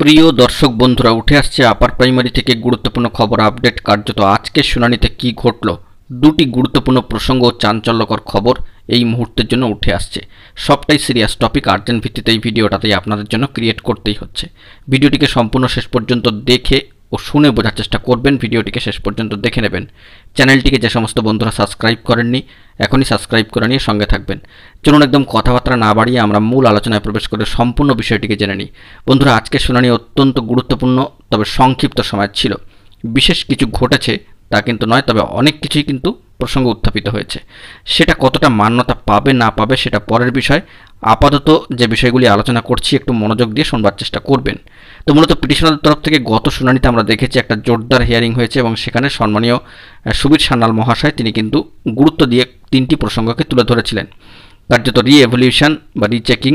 প্রিয় দর্শক বন্ধুরা, উঠে আসছে আপার প্রাইমারি থেকে গুরুত্বপূর্ণ খবর আপডেট। কার্যত আজকের শুনানিতে কি ঘটল, দুটি গুরুত্বপূর্ণ প্রসঙ্গ ও চাঞ্চল্যকর খবর এই মুহূর্তের জন্য উঠে আসছে। সবটাই সিরিয়াস টপিক, আর্জেন্ট ভিত্তিতে এই ভিডিওটাতেই আপনাদের জন্য ক্রিয়েট করতেই হচ্ছে। ভিডিওটিকে সম্পূর্ণ শেষ পর্যন্ত দেখে ও শুনে বোঝার চেষ্টা করবেন, ভিডিওটিকে শেষ পর্যন্ত দেখে নেবেন। চ্যানেলটিকে যে সমস্ত বন্ধুরা সাবস্ক্রাইব করেননি, এখনই সাবস্ক্রাইব করে নিয়ে সঙ্গে থাকবেন। চলুন একদম কথাবার্তা না বাড়িয়ে আমরা মূল আলোচনায় প্রবেশ করে সম্পূর্ণ বিষয়টিকে জেনে নিই। বন্ধুরা, আজকের শুনানি অত্যন্ত গুরুত্বপূর্ণ, তবে সংক্ষিপ্ত সময় ছিল। বিশেষ কিছু ঘটেছে তা কিন্তু নয়, তবে অনেক কিছুই কিন্তু প্রসঙ্গ উত্থাপিত হয়েছে। সেটা কতটা মান্যতা পাবে না পাবে সেটা পরের বিষয়। আপাতত যে বিষয়গুলি আলোচনা করছি একটু মনোযোগ দিয়ে শোনবার চেষ্টা করবেন। তো মূলত পিটিশনারদের তরফ থেকে গত শুনানিতে আমরা দেখেছি একটা জোরদার হিয়ারিং হয়েছে এবং সেখানে সম্মানীয় সুবীর সান্যাল মহাশয় তিনি কিন্তু গুরুত্ব দিয়ে তিনটি প্রসঙ্গকে তুলে ধরেছিলেন। কার্যত রি-এভলিউশন বা রিচেকিং,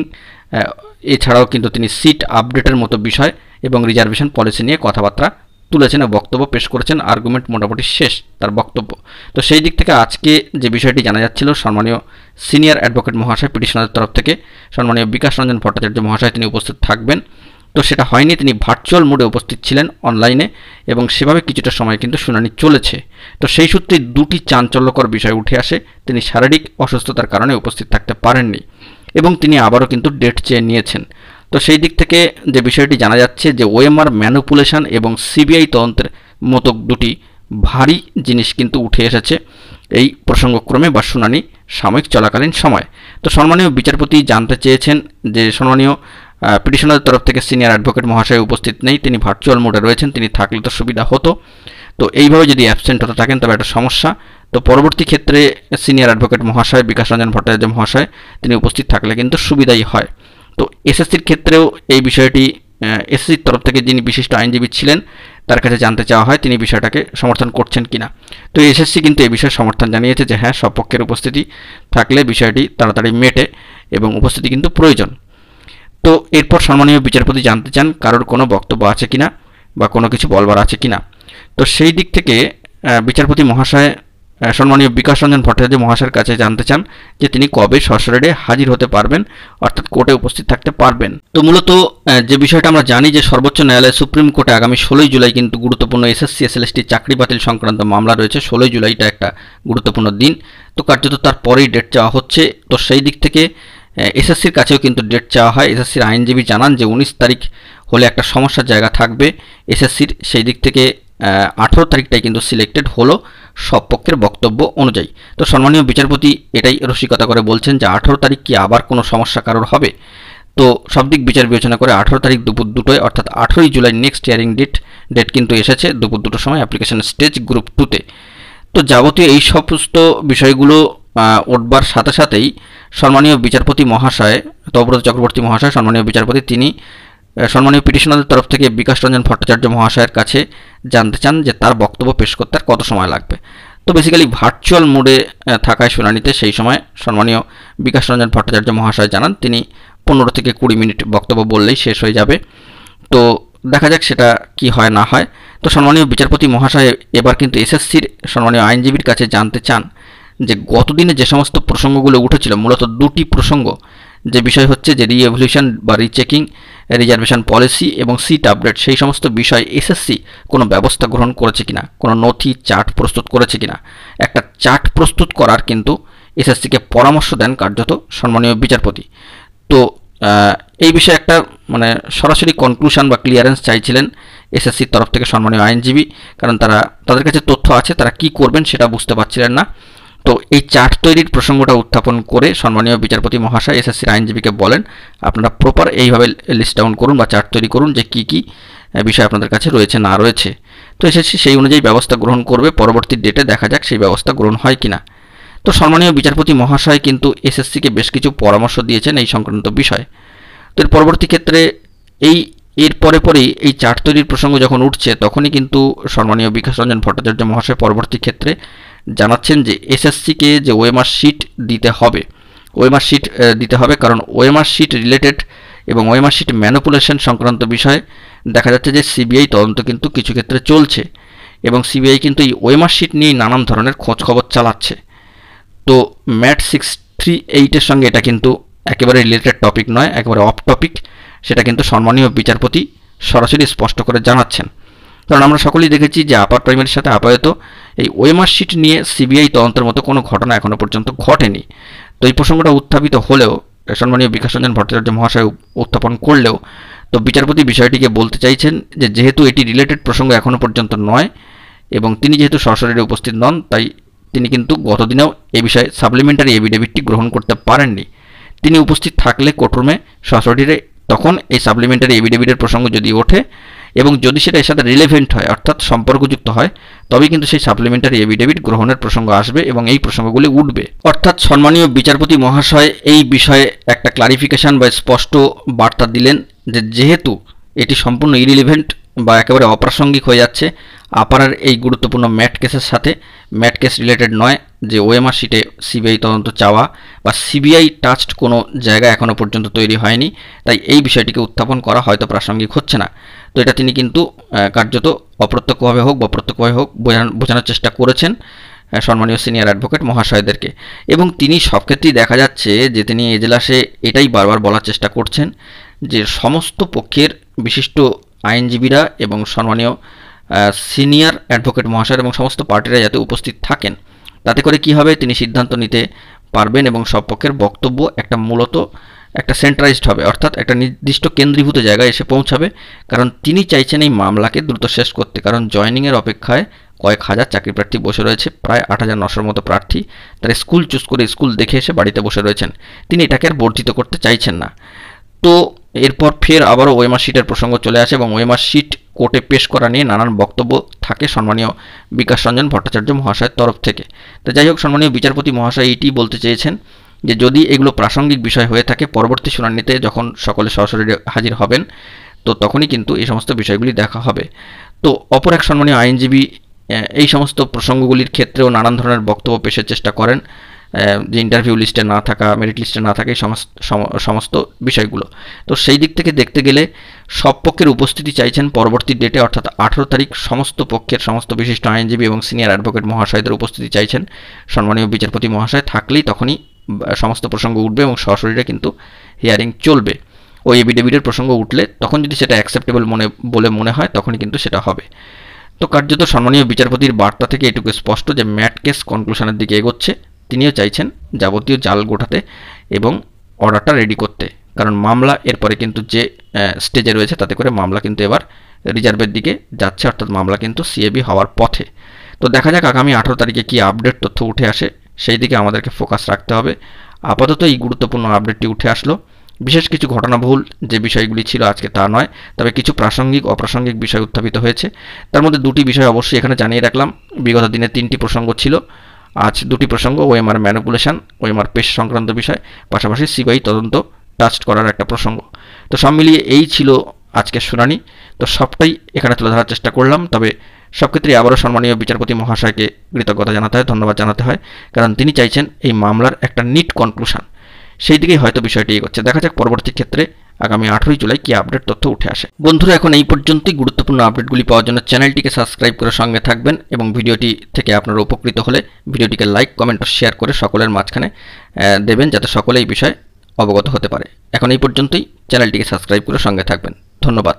এছাড়াও কিন্তু তিনি সিট আপডেটের মতো বিষয় এবং রিজার্ভেশন পলিসি নিয়ে কথাবার্তা তুলেছেন, বক্তব্য পেশ করেছেন। আর্গুমেন্ট মোটামুটি শেষ তার বক্তব্য। তো সেই দিক থেকে আজকে যে বিষয়টি জানা যাচ্ছিল, সম্মানীয় সিনিয়র অ্যাডভোকেট মহাশয় পিটিশনারদের তরফ থেকে সম্মানীয় বিকাশ রঞ্জন ভট্টাচার্য মহাশয় তিনি উপস্থিত থাকবেন। তো সেটা হয়নি, তিনি ভার্চুয়াল মোডে উপস্থিত ছিলেন অনলাইনে, এবং সেভাবে কিছুটা সময় কিন্তু শুনানি চলেছে। তো সেই সূত্রে দুটি চাঞ্চল্যকর বিষয় উঠে আসে। তিনি শারীরিক অসুস্থতার কারণে উপস্থিত থাকতে পারেননি এবং তিনি আবারও কিন্তু ডেট চেয়ে নিয়েছেন। তো সেই দিক থেকে যে বিষয়টি জানা যাচ্ছে যে ওএমআর ম্যানিপুলেশন এবং সিবিআই তদন্তের মতো দুটি ভারী জিনিস কিন্তু উঠে এসেছে এই প্রসঙ্গক্রমে বা শুনানি সাময়িক চলাকালীন সময়। তো সম্মানীয় বিচারপতি জানতে চেয়েছেন যে সম্মানীয় পিটিশনারদের তরফ থেকে সিনিয়র অ্যাডভোকেট মহাশয় উপস্থিত নেই, তিনি ভার্চুয়াল মোডে রয়েছেন, তিনি থাকলে তো সুবিধা হতো। তো এইভাবে যদি অ্যাবসেন্ট হতে থাকেন তবে একটা সমস্যা। তো পরবর্তী ক্ষেত্রে সিনিয়র অ্যাডভোকেট মহাশয় বিকাশ রঞ্জন ভট্টাচার্য মহাশয় তিনি উপস্থিত থাকলে কিন্তু সুবিধাই হয়। তো এসএসসির ক্ষেত্রেও এই বিষয়টি এসএসসির তরফ থেকে যিনি বিশিষ্ট আইনজীবী ছিলেন তার কাছে জানতে চাওয়া হয় তিনি বিষয়টাকে সমর্থন করছেন কিনা। তো এসএসসি কিন্তু এই বিষয়ে সমর্থন জানিয়েছে যে হ্যাঁ, সব পক্ষের উপস্থিতি থাকলে বিষয়টি তাড়াতাড়ি মেটে এবং উপস্থিতি কিন্তু প্রয়োজন। তো এরপর সম্মানীয় বিচারপতি জানতে চান কারোর কোনো বক্তব্য আছে কিনা বা কোনো কিছু বলবার আছে কিনা। তো সেই দিক থেকে বিচারপতি মহাশয় সম্মানীয় বিকাশ রঞ্জন ভট্টাচার্য মহাশয়ের কাছে জানতে চান যে তিনি কবে সশরীরে হাজির হতে পারবেন, অর্থাৎ কোর্টে উপস্থিত থাকতে পারবেন। তো মূলত যে বিষয়টা আমরা জানি যে সর্বোচ্চ ন্যায়ালয় সুপ্রিম কোর্টে আগামী 16ই জুলাই কিন্তু গুরুত্বপূর্ণ এসএসসি এসএলএসটি চাকরি বাতিল সংক্রান্ত মামলা রয়েছে। 16ই জুলাইটা একটা গুরুত্বপূর্ণ দিন। তো কার্যত তারপরেই ডেট চাওয়া হচ্ছে। তো সেই দিক থেকে এসএসসির কাছেও কিন্তু ডেট চাওয়া হয়। এসএসসির আইনজীবী জানান যে 19 তারিখ হলে একটা সমস্যার জায়গা থাকবে এসএসসির। সেই দিক থেকে 18 তারিখটাই কিন্তু সিলেক্টেড হলো সব পক্ষের বক্তব্য অনুযায়ী। তো সম্মানীয় বিচারপতি এটাই রসিকতা করে বলছেন যে 18 তারিখ কি আবার কোনো সমস্যা কারোর হবে। তো সব দিক বিচার বিবেচনা করে 18 তারিখ দুপুর 2টোয় অর্থাৎ 18ই জুলাই নেক্সট হিয়ারিং ডেট কিন্তু এসেছে দুপুর 2টোর সময় অ্যাপ্লিকেশন স্টেজ গ্রুপ 2তে। তো যাবতীয় এই সমস্ত বিষয়গুলো উঠবার সাথে সাথেই সম্মানীয় বিচারপতি মহাশয় তপব্রত চক্রবর্তী মহাশয় সম্মানীয় বিচারপতি তিনি সম্মানীয় পিটিশনারদের তরফ থেকে বিকাশ রঞ্জন ভট্টাচার্য মহাশয়ের কাছে জানতে চান যে তার বক্তব্য পেশ করতে আর কত সময় লাগবে। তো বেসিক্যালি ভার্চুয়াল মোডে থাকায় শুনানিতে সেই সময় সম্মানীয় বিকাশ রঞ্জন ভট্টাচার্য মহাশয় জানান তিনি 15 থেকে 20 মিনিট বক্তব্য বললেই শেষ হয়ে যাবে। তো দেখা যাক সেটা কি হয় না হয়। তো সম্মানীয় বিচারপতি মহাশয় এবার কিন্তু এসএসসির সম্মানীয় আইনজীবীর কাছে জানতে চান যে গতদিনে যে সমস্ত প্রসঙ্গগুলো উঠেছিল, মূলত দুটি প্রসঙ্গ, যে বিষয় হচ্ছে যে রি-এভলিউশন বা রিচেকিং, রিজার্ভেশন পলিসি এবং সিট আপডেট, সেই সমস্ত বিষয় এসএসসি কোনো ব্যবস্থা গ্রহণ করেছে কিনা, কোনো নথি চার্ট প্রস্তুত করেছে কিনা। একটা চার্ট প্রস্তুত করার কিন্তু এসএসসিকে পরামর্শ দেন কার্যত সম্মানীয় বিচারপতি। তো এই বিষয়ে একটা সরাসরি কনক্লুশন বা ক্লিয়ারেন্স চাইছিলেন এসএসসির তরফ থেকে সম্মানীয় আইনজীবী, কারণ তাদের কাছে তথ্য আছে, তারা কি করবেন সেটা বুঝতে পারছিলেন না। তো এই চার্ট তৈরির প্রসঙ্গটা উত্থাপন করে সম্মানীয় বিচারপতি মহাশয় এসএসসির আইনজীবীকে বলেন আপনারা প্রপার এইভাবে লিস্ট ডাউন করুন বা চার্ট তৈরি করুন যে কী কী বিষয় আপনাদের কাছে রয়েছে না রয়েছে। তো এসএসসি সেই অনুযায়ী ব্যবস্থা গ্রহণ করবে। পরবর্তী ডেটে দেখা যাক সেই ব্যবস্থা গ্রহণ হয় কিনা। তো সম্মানীয় বিচারপতি মহাশয় কিন্তু এসএসসিকে বেশ কিছু পরামর্শ দিয়েছেন এই সংক্রান্ত বিষয়ে। তো এর পরবর্তী ক্ষেত্রে এর পরেই এই চার্ট তৈরির প্রসঙ্গ যখন উঠছে তখনই কিন্তু সম্মানীয় বিকাশ রঞ্জন ভট্টাচার্য মহাশয় পরবর্তী ক্ষেত্রে জানাচ্ছেন যে এসএসসিকে যে ওএমআর শিট দিতে হবে, কারণ ওএমআর শিট রিলেটেড এবং ওএমআর শিট ম্যানিপুলেশন সংক্রান্ত বিষয়ে দেখা যাচ্ছে যে সিবিআই তদন্ত কিন্তু কিছু ক্ষেত্রে চলছে এবং সিবিআই কিন্তু এই ওএমআর শিট নিয়েই নানান ধরনের খোঁজ খবর চালাচ্ছে। তো ম্যাট 638-এর সঙ্গে এটা কিন্তু একেবারে রিলেটেড টপিক নয়, একেবারে অফ টপিক। সেটা কিন্তু সম্মানীয় বিচারপতি সরাসরি স্পষ্ট করে জানাচ্ছেন। কারণ আমরা সকলেই দেখেছি যে আপার প্রাইমারির সাথে আপাতত এই ওএমআর শিট নিয়ে সিবিআই তদন্তের মতো কোনো ঘটনা এখনও পর্যন্ত ঘটেনি। তো এই প্রসঙ্গটা উত্থাপিত হলেও, সম্মানীয় বিকাশ রঞ্জন ভট্টাচার্য মহাশয় উত্থাপন করলেও, তো বিচারপতি বিষয়টিকে বলতে চাইছেন যে যেহেতু এটি রিলেটেড প্রসঙ্গ এখনও পর্যন্ত নয় এবং তিনি যেহেতু সশরীরে উপস্থিত নন, তাই তিনি কিন্তু গতদিনেও এ বিষয়ে সাপ্লিমেন্টারি এফিডেভিটটি গ্রহণ করতে পারেননি। তিনি উপস্থিত থাকলে কোর্টরুমে সশরীরে তখন এই সাপ্লিমেন্টারি এফিডেভিটের প্রসঙ্গ যদি ওঠে এবং যদি সেটা এর সাথে রিলেভেন্ট হয় অর্থাৎ সম্পর্কযুক্ত হয়, তবেই কিন্তু সেই সাপ্লিমেন্টারি এফিডেভিট গ্রহণের প্রসঙ্গ আসবে এবং এই প্রসঙ্গগুলি উঠবে। অর্থাৎ সম্মানীয় বিচারপতি মহাশয় এই বিষয়ে একটা ক্লারিফিকেশন বা স্পষ্ট বার্তা দিলেন যে যেহেতু এটি সম্পূর্ণ ইরিলিভেন্ট বা একেবারে অপ্রাসঙ্গিক হয়ে যাচ্ছে আপারের এই গুরুত্বপূর্ণ ম্যাট কেসের সাথে, ম্যাট কেস রিলেটেড নয়, যে ওএমআর শিটে সিবিআই তদন্ত চাওয়া বা সিবিআই টাচড কোনো জায়গা এখনও পর্যন্ত তৈরি হয়নি, তাই এই বিষয়টিকে উত্থাপন করা হয়তো প্রাসঙ্গিক হচ্ছে না। তো এটা তিনি কিন্তু কার্যত অপ্রত্যক্ষভাবে হোক বা প্রত্যক্ষভাবে হোক বোঝানোর চেষ্টা করেছেন সম্মানীয় সিনিয়র অ্যাডভোকেট মহাশয়দেরকে। এবং তিনি সব ক্ষেত্রেই দেখা যাচ্ছে যে তিনি এজলাসে এটাই বারবার বলার চেষ্টা করছেন যে সমস্ত পক্ষের বিশিষ্ট আইনজীবীরা এবং সম্মানীয় সিনিয়র অ্যাডভোকেট মহাশয় এবং সমস্ত পার্টিরা যাতে উপস্থিত থাকেন, তাতে করে কি হবে, তিনি সিদ্ধান্ত নিতে পারবেন এবং সব পক্ষের বক্তব্য একটা মূলত একটা সেন্ট্রাইজড হবে, অর্থাৎ একটা নির্দিষ্ট কেন্দ্রীভূত জায়গায় এসে পৌঁছাবে। কারণ তিনি চাইছেন এই মামলাকে দ্রুত শেষ করতে, কারণ জয়নিংয়ের অপেক্ষায় কয়েক হাজার চাকরি প্রার্থী বসে রয়েছে, প্রায় 8,900 মতো প্রার্থী তারা স্কুল চুজ করে স্কুল দেখে এসে বাড়িতে বসে রয়েছেন। তিনি এটাকে আর বর্ধিত করতে চাইছেন না। তো এরপর ফের আবারও ওএমআর শিটের প্রসঙ্গ চলে আসে এবং ওএমআর শিট কোর্টে পেশ করা নিয়ে নানান বক্তব্য থাকে সম্মানীয় বিকাশ রঞ্জন ভট্টাচার্য মহাশয়ের তরফ থেকে। তো যাই হোক, সম্মানীয় বিচারপতি মহাশয় এইটি বলতে চেয়েছেন যে যদি এগুলো প্রাসঙ্গিক বিষয় হয়ে থাকে, পরবর্তী শুনানিতে যখন সকলে সরাসরি হাজির হবেন তো তখনই কিন্তু এই সমস্ত বিষয়গুলি দেখা হবে। তো অপর এক সম্মানীয় আইনজীবী এই সমস্ত প্রসঙ্গগুলির ক্ষেত্রেও নানান ধরনের বক্তব্য পেশের চেষ্টা করেন, যে ইন্টারভিউ লিস্টে না থাকা, মেরিট লিস্টে না থাকা, এই সমস্ত বিষয়গুলো। তো সেই দিক থেকে দেখতে গেলে সব পক্ষের উপস্থিতি চাইছেন পরবর্তী ডেটে, অর্থাৎ 18 তারিখ সমস্ত পক্ষের সমস্ত বিশিষ্ট আইনজীবী এবং সিনিয়র অ্যাডভোকেট মহাশয়দের উপস্থিতি চাইছেন সম্মানীয় বিচারপতি মহাশয়। থাকলেই তখনই সমস্ত প্রসঙ্গ উঠবে এবং সরাসরি কিন্তু হিয়ারিং চলবে। ওই এফিডেভিটের প্রসঙ্গ উঠলে তখন যদি সেটা অ্যাকসেপ্টেবল বলে মনে হয় তখনই কিন্তু সেটা হবে। তো কার্যত সম্মানীয় বিচারপতির বার্তা থেকে এটুকু স্পষ্ট যে ম্যাট কেস কনক্লুশনের দিকে এগোচ্ছে। তিনিও চাইছেন যাবতীয় জাল গোটাতে এবং অর্ডারটা রেডি করতে, কারণ মামলা এরপরে কিন্তু যে স্টেজে রয়েছে তাতে করে মামলা কিন্তু এবার রিজার্ভের দিকে যাচ্ছে, অর্থাৎ মামলা কিন্তু সিএবি হওয়ার পথে। তো দেখা যাক আগামী 18 তারিখে কী আপডেট তথ্য উঠে আসে, সেই দিকে আমাদেরকে ফোকাস রাখতে হবে। আপাতত এই গুরুত্বপূর্ণ আপডেটটি উঠে আসলো। বিশেষ কিছু ঘটনাবহুল যে বিষয়গুলি ছিল আজকে তা নয়, তবে কিছু প্রাসঙ্গিক অপ্রাসঙ্গিক বিষয় উত্থাপিত হয়েছে। তার মধ্যে দুটি বিষয় অবশ্যই এখানে জানিয়ে রাখলাম। বিগত দিনে 3টি প্রসঙ্গ ছিল, আজ 2টি প্রসঙ্গ, ওএমআর ম্যানিপুলেশন, ওএমআর পেশ সংক্রান্ত বিষয়, পাশাপাশি সিবিআই তদন্ত টাস্ট করার একটা প্রসঙ্গ। তো সব মিলিয়ে এই ছিল আজকের শুনানি। তো সবটাই এখানে তুলে ধরার চেষ্টা করলাম। তবে সব ক্ষেত্রে আবারও সম্মানীয় বিচারপতি মহাশয়কে কৃতজ্ঞতা জানাতে হয়, ধন্যবাদ জানাতে হয়, কারণ তিনি চাইছেন এই মামলার একটা নিট কনক্লুশন। সেই দিকেই হয়তো বিষয়টি এগোচ্ছে। দেখা যাক পরবর্তী ক্ষেত্রে আগামী 18 জুলাই কি আপডেট তথ্য উঠে আসে। বন্ধুরা, এখন এই পর্যন্তই। গুরুত্বপূর্ণ আপডেটগুলি পাওয়ার জন্য চ্যানেলটিকে সাবস্ক্রাইব করে সঙ্গে থাকবেন এবং ভিডিওটি থেকে আপনারা উপকৃত হলে ভিডিওটিকে লাইক, কমেন্ট ও শেয়ার করে সকলের মাঝখানে দেবেন, যাতে সকলে এই বিষয়ে অবগত হতে পারে। এখন এই পর্যন্তই। চ্যানেলটিকে সাবস্ক্রাইব করে সঙ্গে থাকবেন। ধন্যবাদ।